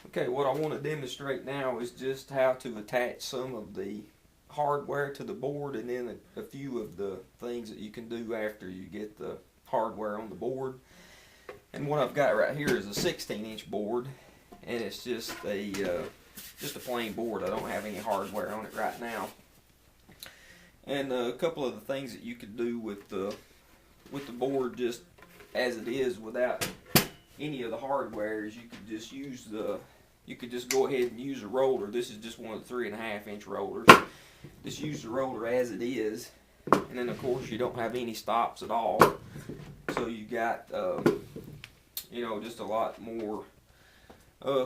Okay, what I want to demonstrate now is just how to attach some of the hardware to the board, and then a few of the things that you can do after you get the hardware on the board. And what I've got right here is a 16-inch board, and it's just a plain board. I don't have any hardware on it right now. And a couple of the things that you could do with the board just as it is without any of the hardware is you could just go ahead and use a roller. This is just one of the 3.5-inch rollers. Just use the roller as it is, and then of course you don't have any stops at all, so you got just a lot more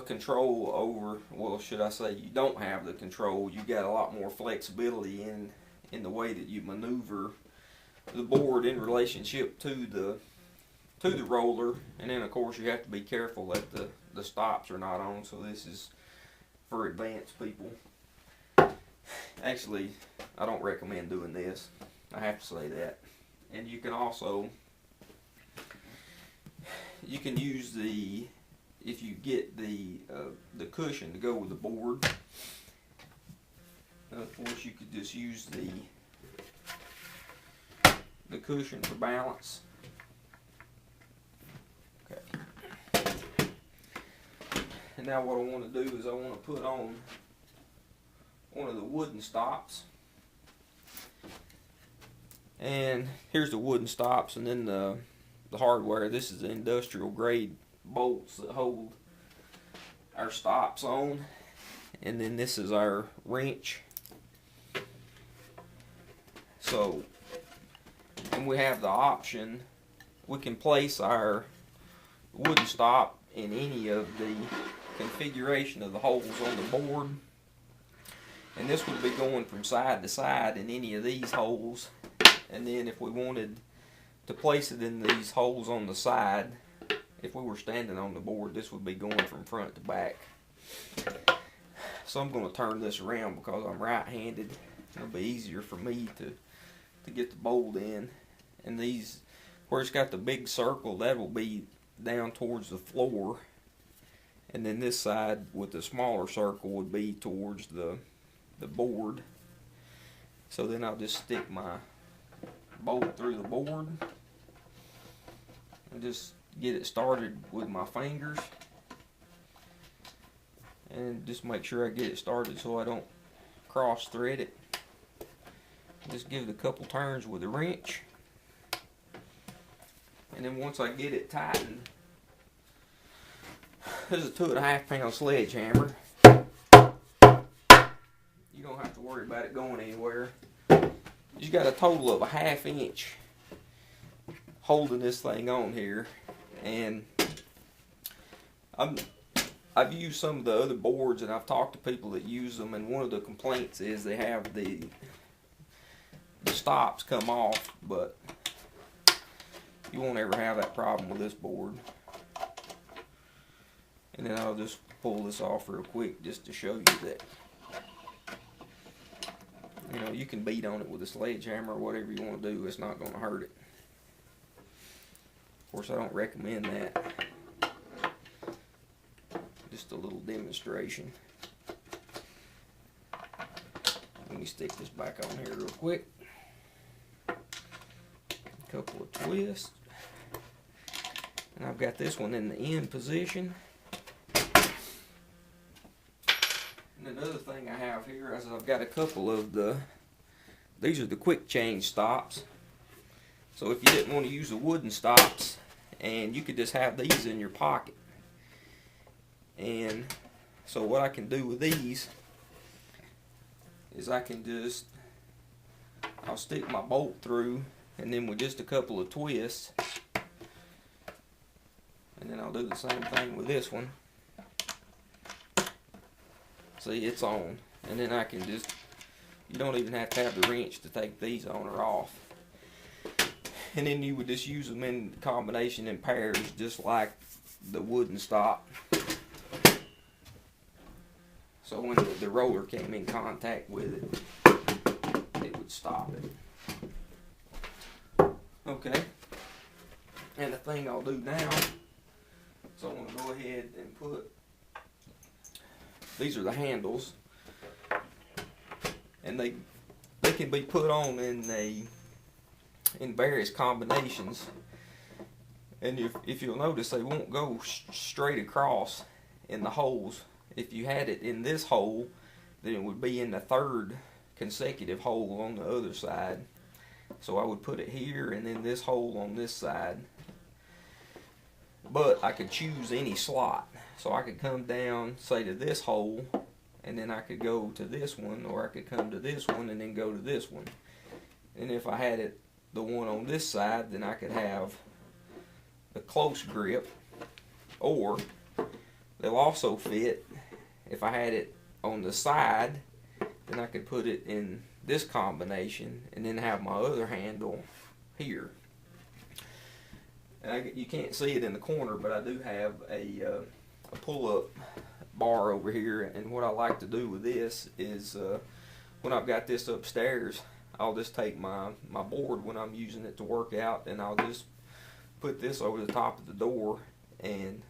control over, well, should I say, you don't have the control. You got a lot more flexibility in the way that you maneuver the board in relationship to the roller. And then of course you have to be careful that the stops are not on, so this is for advanced people. Actually, I don't recommend doing this, I have to say that. And you can also, you can use if you get the cushion to go with the board, of course you could just use the cushion for balance. Okay. And now what I want to do is I want to put on one of the wooden stops. And here's the wooden stops, and then the hardware. This is the industrial grade bolts that hold our stops on. And then this is our wrench. So, and we have the option, we can place our wooden stop in any of the configuration of the holes on the board. And this would be going from side to side in any of these holes. And then if we wanted to place it in these holes on the side, if we were standing on the board, this would be going from front to back. So I'm going to turn this around because I'm right-handed. It'll be easier for me to get the bolt in. And these, where it's got the big circle, that will be down towards the floor. And then this side with the smaller circle would be towards the board. So then I'll just stick my bolt through the board and just get it started with my fingers, and just make sure I get it started so I don't cross thread it. Just give it a couple turns with the wrench, and then once I get it tightened, this is a 2.5-pound sledgehammer. You don't have to worry about it going anywhere. You got a total of a 1/2 inch holding this thing on here, and I've used some of the other boards, and I've talked to people that use them, and one of the complaints is they have the stops come off, but you won't ever have that problem with this board. And then I'll just pull this off real quick just to show you that, you can beat on it with a sledgehammer or whatever you want to do. It's not going to hurt it. Of course, I don't recommend that. Just a little demonstration. Let me stick this back on here real quick. A couple of twists. And I've got this one in the end position. And another thing I have here is I've got a couple of these are the quick change stops. So if you didn't want to use the wooden stops, and you could just have these in your pocket. And so what I can do with these is I'll stick my bolt through, and then with just a couple of twists, and then I'll do the same thing with this one. See, it's on. And then I can you don't even have to have the wrench to take these on or off. And then you would just use them in combination in pairs, just like the wooden stop. So when the roller came in contact with it, it would stop it. Okay. And the thing I'll do now, so I'm going to go ahead and put these are the handles, and they can be put on in various combinations. And if you'll notice, they won't go straight across in the holes. If you had it in this hole, then it would be in the third consecutive hole on the other side. So I would put it here and then this hole on this side. But I could choose any slot. So I could come down, say, to this hole, and then I could go to this one, or I could come to this one and then go to this one. And if I had it the one on this side, then I could have the close grip, or they'll also fit, if I had it on the side, then I could put it in this combination and then have my other handle here. And you can't see it in the corner, but I do have a pull-up bar over here, and what I like to do with this is when I've got this upstairs, I'll just take my board when I'm using it to work out, and I'll just put this over the top of the door and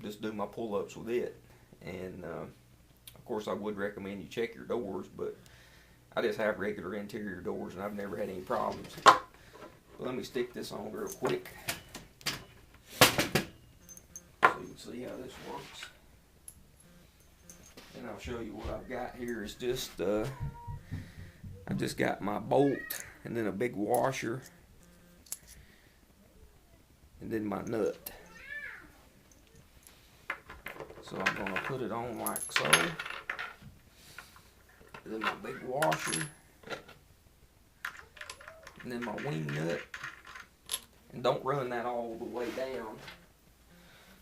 just do my pull-ups with it. And of course I would recommend you check your doors, but I just have regular interior doors and I've never had any problems. But let me stick this on real quick so you can see how this works. And I'll show you what I've got here is just I've just got my bolt and then a big washer and then my nut. So I'm going to put it on like so. And then my big washer. And then my wing nut. And don't run that all the way down.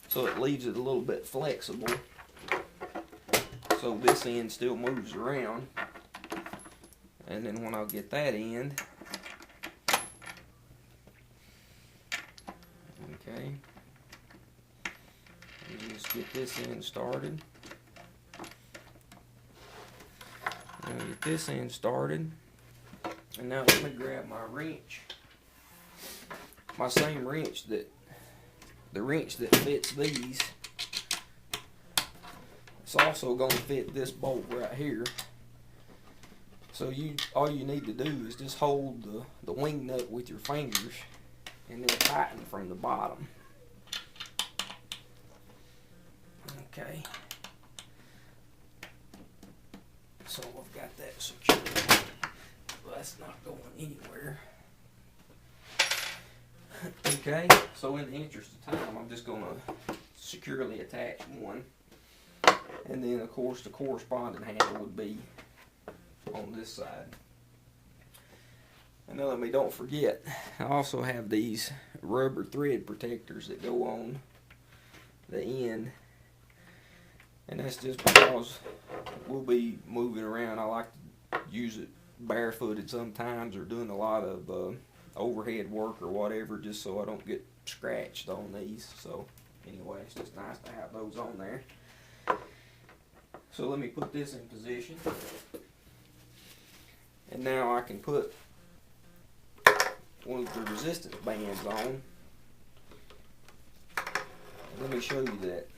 So it leaves it a little bit flexible. So this end still moves around. And then when I get that end. Okay. Just get this end started. Now get this end started. And now let me grab my wrench. My same wrench the wrench that fits these. It's also going to fit this bolt right here. So all you need to do is just hold the wing nut with your fingers and then tighten from the bottom. Okay. So I've got that secured. That's not going anywhere. Okay, so in the interest of time, I'm just going to securely attach one. And then, of course, the corresponding handle would be on this side. And now don't forget, I also have these rubber thread protectors that go on the end. And that's just because we'll be moving around. I like to use it barefooted sometimes, or doing a lot of overhead work or whatever, just so I don't get scratched on these. So anyway, it's just nice to have those on there. So let me put this in position. And now I can put one of the resistance bands on. And let me show you that.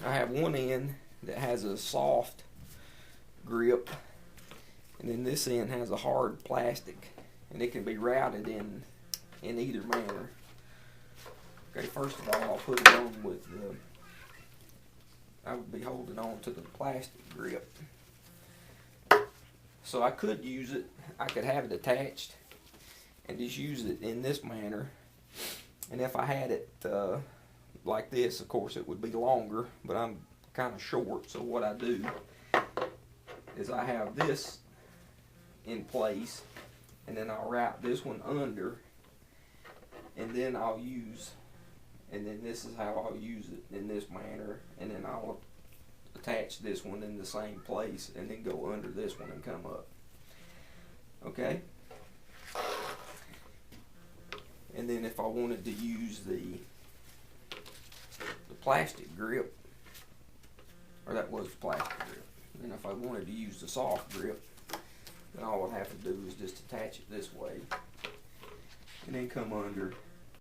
I have one end that has a soft grip, and then this end has a hard plastic, and it can be routed in either manner. Okay, first of all, I'll put it on with I would be holding on to the plastic grip. So I could use it, I could have it attached and just use it in this manner. And if I had it like this, of course it would be longer, but I'm kind of short, so what I do is I have this in place, and then I'll wrap this one under, and then this is how I'll use it in this manner, and then I'll attach this one in the same place and then go under this one and come up. Okay? And then if I wanted to use the plastic grip, or that was the plastic grip, then if I wanted to use the soft grip, then all I'd have to do is just attach it this way and then come under